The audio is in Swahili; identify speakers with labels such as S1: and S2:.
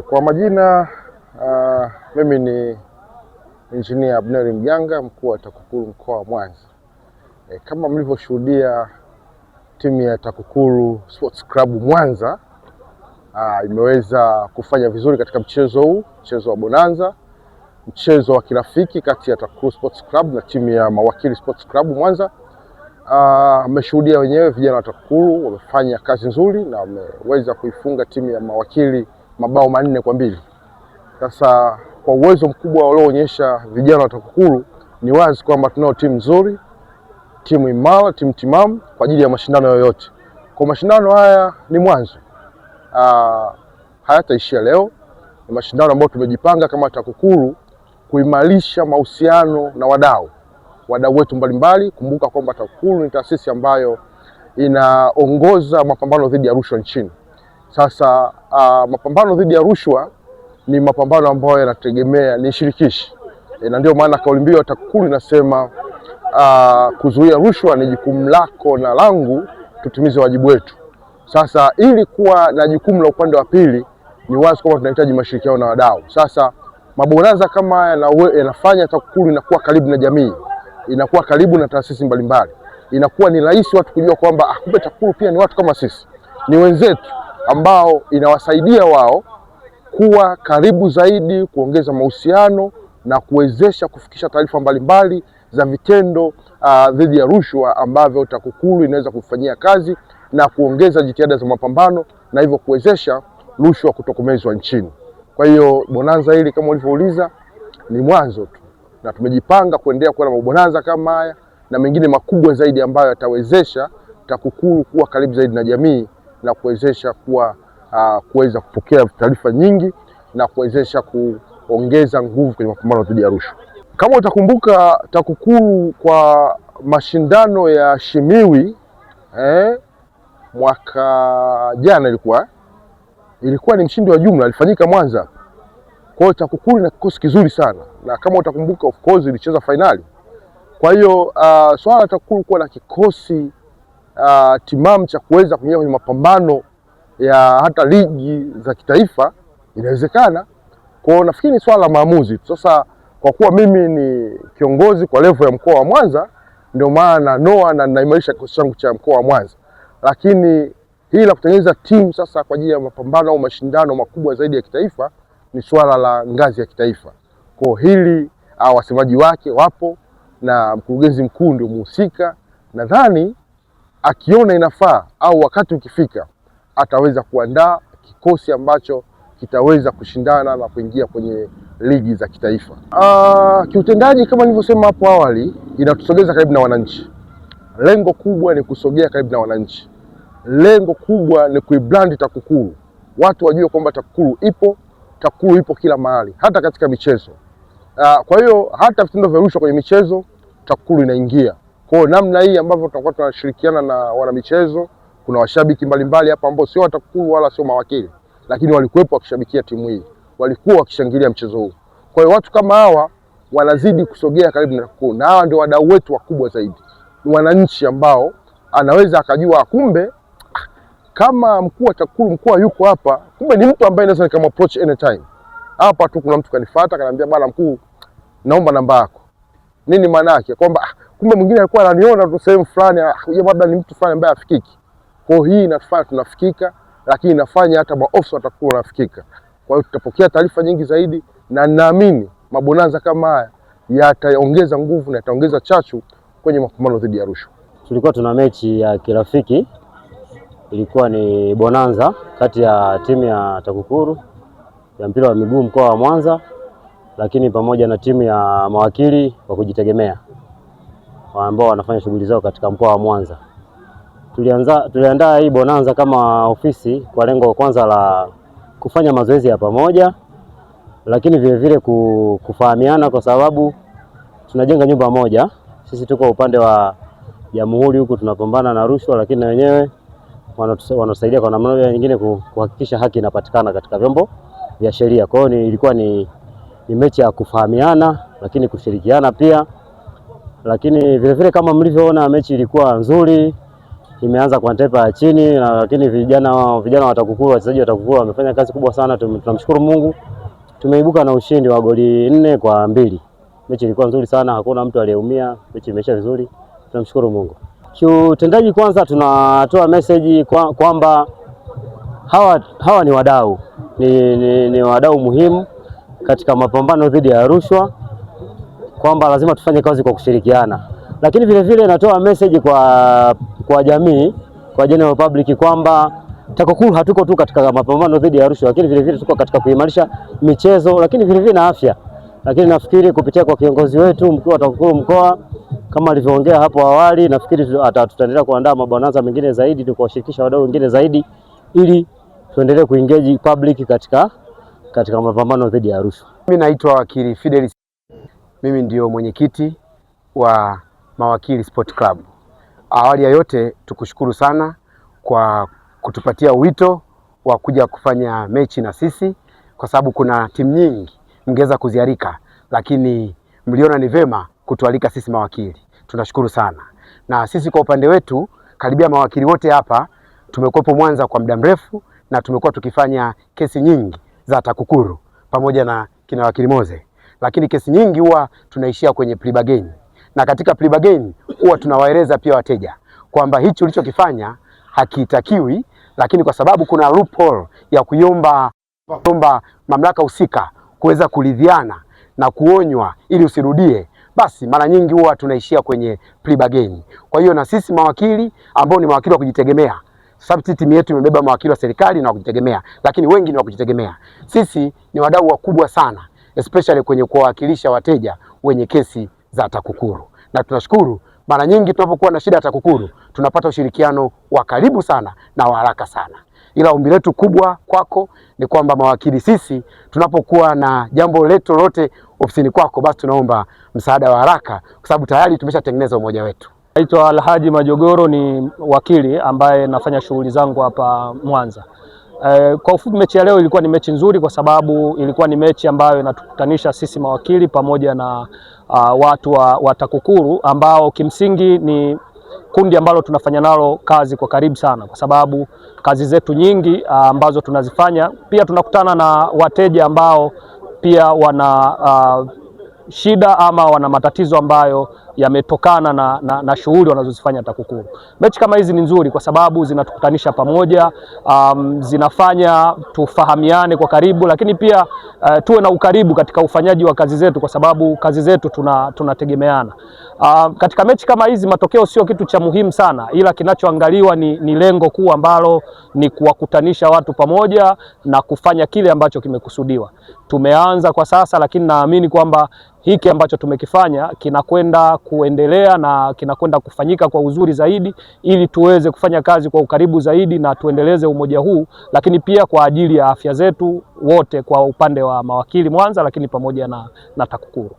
S1: Kwa majina mimi ni Engineer Abner Mjanga, mkuu wa TAKUKURU mkoa wa Mwanza. Kama mlivyoshuhudia, timu ya TAKUKURU Sports Club Mwanza imeweza kufanya vizuri katika mchezo huu, mchezo wa Bonanza, mchezo wa kirafiki kati ya TAKUKURU Sports Club na timu ya Mawakili Sports Club Mwanza. Mmeshuhudia wenyewe vijana wa TAKUKURU wamefanya kazi nzuri na wameweza kuifunga timu ya Mawakili mabao 4-2. Sasa kwa uwezo mkubwa walioonyesha vijana wa TAKUKURU, ni wazi kwamba tunao timu nzuri, timu imara, timu timamu kwa ajili ya mashindano yoyote. Kwa mashindano haya ni mwanzo, hayataishia leo. Ni mashindano ambayo tumejipanga kama TAKUKURU kuimarisha mahusiano na wadau wetu mbalimbali. Kumbuka kwamba TAKUKURU ni taasisi ambayo inaongoza mapambano dhidi ya rushwa nchini. Sasa mapambano dhidi ya rushwa ni mapambano ambayo yanategemea ni shirikishi, na ndio maana kauli mbiu ya TAKUKURU inasema kuzuia rushwa ni jukumu lako na langu, tutimize wajibu wetu. Sasa ili kuwa na jukumu la upande wa pili, ni wazi kwamba tunahitaji mashirikiano na wadau. Sasa mabonanza kama haya yanafanya TAKUKURU inakuwa karibu na jamii, inakuwa karibu na taasisi mbalimbali, inakuwa ni rahisi watu kujua kwamba kumbe TAKUKURU pia ni watu kama sisi, ni wenzetu, ambao inawasaidia wao kuwa karibu zaidi, kuongeza mahusiano na kuwezesha kufikisha taarifa mbalimbali za vitendo dhidi ya rushwa ambavyo TAKUKURU inaweza kufanyia kazi na kuongeza jitihada za mapambano, na hivyo kuwezesha rushwa kutokomezwa nchini. Kwa hiyo bonanza hili kama ulivyouliza ni mwanzo tu, na tumejipanga kuendelea kuwa na mabonanza kama haya na mengine makubwa zaidi ambayo yatawezesha TAKUKURU kuwa karibu zaidi na jamii na kuwezesha kuweza kupokea taarifa nyingi na kuwezesha kuongeza nguvu kwenye mapambano dhidi ya rushwa. Kama utakumbuka, TAKUKURU kwa mashindano ya Shimiwi mwaka jana ilikuwa ni mshindi wa jumla, ilifanyika Mwanza. Kwa hiyo TAKUKURU ina kikosi kizuri sana, na kama utakumbuka, of course ilicheza finali. Kwa hiyo swala la TAKUKURU kuwa na kikosi timamu cha kuweza kuingia kwenye mapambano ya hata ligi za kitaifa inawezekana. Kwa hiyo nafikiri ni swala la maamuzi. Sasa kwa kuwa mimi ni kiongozi kwa level ya mkoa wa Mwanza, ndio maana na naimarisha kikosi changu cha mkoa wa Mwanza. Lakini hili la kutengeneza timu sasa kwa ajili ya mapambano au mashindano makubwa zaidi ya kitaifa ni swala la ngazi ya kitaifa. Kwa hili wasemaji wake wapo na mkurugenzi mkuu ndio muhusika. Nadhani akiona inafaa au wakati ukifika, ataweza kuandaa kikosi ambacho kitaweza kushindana na kuingia kwenye ligi za kitaifa. Kiutendaji, kama nilivyosema hapo awali, inatusogeza karibu na wananchi. Lengo kubwa ni kusogea karibu na wananchi. Lengo kubwa ni kuibrand TAKUKURU. Watu wajue kwamba TAKUKURU ipo kila mahali, hata katika michezo. Kwa hiyo hata vitendo vya rushwa kwenye michezo TAKUKURU inaingia. Kwa hiyo namna hii ambavyo tutakuwa tunashirikiana na wanamichezo, kuna washabiki mbalimbali hapa ambao sio TAKUKURU wala sio mawakili, lakini walikuwepo wakishabikia timu hii, walikuwa wakishangilia mchezo huu. Kwa hiyo watu kama hawa wanazidi kusogea karibu na TAKUKURU, na hawa ndio wadau wetu wakubwa zaidi. Ni wananchi ambao anaweza akajua kumbe kama mkuu wa TAKUKURU mkuu yuko hapa, kumbe ni mtu ambaye naweza nikam approach anytime. Hapa tu kuna mtu kanifuata kaniambia, bwana mkuu, naomba namba yako. Nini maana yake? Kwamba kumbe mwingine alikuwa ananiona tu sehemu fulani, labda ni mtu fulani ambaye afikiki. Kwa hiyo hii inatufanya tunafikika, lakini inafanya hata maofisa wa TAKUKURU wanafikika. Kwa hiyo tutapokea taarifa nyingi zaidi, na naamini mabonanza kama haya yataongeza nguvu na yataongeza chachu kwenye mapambano dhidi ya rushwa.
S2: Tulikuwa tuna mechi ya kirafiki, ilikuwa ni bonanza kati ya timu ya TAKUKURU ya mpira wa miguu mkoa wa Mwanza, lakini pamoja na timu ya mawakili wa kujitegemea ambao wanafanya shughuli zao katika mkoa wa Mwanza. Tuliandaa hii bonanza kama ofisi kwa lengo kwanza la kufanya mazoezi ya pamoja, lakini vile vile kufahamiana, kwa sababu tunajenga nyumba moja. Sisi tuko upande wa Jamhuri huku tunapambana na rushwa, lakini na wenyewe wanasaidia kwa namna moja nyingine kuhakikisha haki inapatikana katika vyombo vya sheria. Kwa hiyo ilikuwa ni mechi ya kufahamiana, lakini kushirikiana pia. Lakini vile vile kama mlivyoona, mechi ilikuwa nzuri, imeanza kwa tepa ya chini, lakini vijana wa TAKUKURU, wachezaji wa TAKUKURU wamefanya kazi kubwa sana. Tunamshukuru Mungu, tumeibuka na ushindi wa goli 4-2. Mechi ilikuwa nzuri sana, hakuna mtu aliyeumia, mechi imeisha vizuri, tunamshukuru Mungu. Kiutendaji, kwanza tunatoa message kwamba hawa ni wadau, ni wadau muhimu katika mapambano dhidi ya rushwa, kwamba lazima tufanye kazi kwa kushirikiana. Lakini vile vile natoa message kwa jamii, kwa general public, kwamba TAKUKURU hatuko tu katika mapambano dhidi ya rushwa, lakini vile vile tuko katika kuimarisha michezo, lakini vile vile na afya. Lakini nafikiri kupitia kwa kiongozi wetu mkuu wa TAKUKURU mkoa, kama alivyoongea hapo awali, nafikiri tutaendelea kuandaa mabonanza mengine zaidi, tukuwashirikisha wadau wengine zaidi, ili tuendelee kuengage public katika mapambano dhidi ya rushwa.
S3: Mimi naitwa wakili Fidelis. Mimi ndio mwenyekiti wa Mawakili Sport Club. Awali ya yote tukushukuru sana kwa kutupatia wito wa kuja kufanya mechi na sisi, kwa sababu kuna timu nyingi mngeweza kuzialika, lakini mliona ni vema kutualika sisi mawakili. Tunashukuru sana. Na sisi kwa upande wetu, karibia mawakili wote hapa tumekuwepo Mwanza kwa muda mrefu, na tumekuwa tukifanya kesi nyingi za TAKUKURU pamoja na kina wakili Moze, lakini kesi nyingi huwa tunaishia kwenye plea bargain, na katika plea bargain huwa tunawaeleza pia wateja kwamba hichi ulichokifanya hakitakiwi, lakini kwa sababu kuna loophole ya kuomba mamlaka husika kuweza kuridhiana na kuonywa ili usirudie, basi mara nyingi huwa tunaishia kwenye plea bargain. Kwa hiyo na sisi mawakili ambao ni mawakili wa kujitegemea, sababu timu yetu imebeba mawakili wa serikali na wa kujitegemea, lakini wengi ni wa kujitegemea. Sisi ni wadau wakubwa sana, especially kwenye kuwakilisha wateja wenye kesi za TAKUKURU. Na tunashukuru mara nyingi tunapokuwa na shida ya TAKUKURU tunapata ushirikiano wa karibu sana na wa haraka sana. Ila ombi letu kubwa kwako ni kwamba mawakili, sisi tunapokuwa na jambo letu lolote ofisini kwako, basi tunaomba msaada wa haraka, kwa sababu tayari tumeshatengeneza umoja wetu.
S4: Naitwa Alhaji Majogoro, ni wakili ambaye nafanya shughuli zangu hapa Mwanza. Kwa ufupi, mechi ya leo ilikuwa ni mechi nzuri, kwa sababu ilikuwa ni mechi ambayo inatukutanisha sisi mawakili pamoja na watu wa TAKUKURU, ambao kimsingi ni kundi ambalo tunafanya nalo kazi kwa karibu sana, kwa sababu kazi zetu nyingi ambazo tunazifanya, pia tunakutana na wateja ambao pia wana shida ama wana matatizo ambayo yametokana na shughuli wanazozifanya TAKUKURU. Mechi kama hizi ni nzuri kwa sababu zinatukutanisha pamoja, zinafanya tufahamiane kwa karibu, lakini pia tuwe na ukaribu katika ufanyaji wa kazi zetu, kwa sababu kazi zetu tunategemeana. Katika mechi kama hizi matokeo sio kitu cha muhimu sana, ila kinachoangaliwa ni lengo kuu ambalo ni kuwakutanisha watu pamoja na kufanya kile ambacho kimekusudiwa. Tumeanza kwa sasa, lakini naamini kwamba hiki ambacho tumekifanya kinakwenda kuendelea na kinakwenda kufanyika kwa uzuri zaidi, ili tuweze kufanya kazi kwa ukaribu zaidi na tuendeleze umoja huu, lakini pia kwa ajili ya afya zetu wote, kwa upande wa mawakili Mwanza, lakini pamoja na TAKUKURU.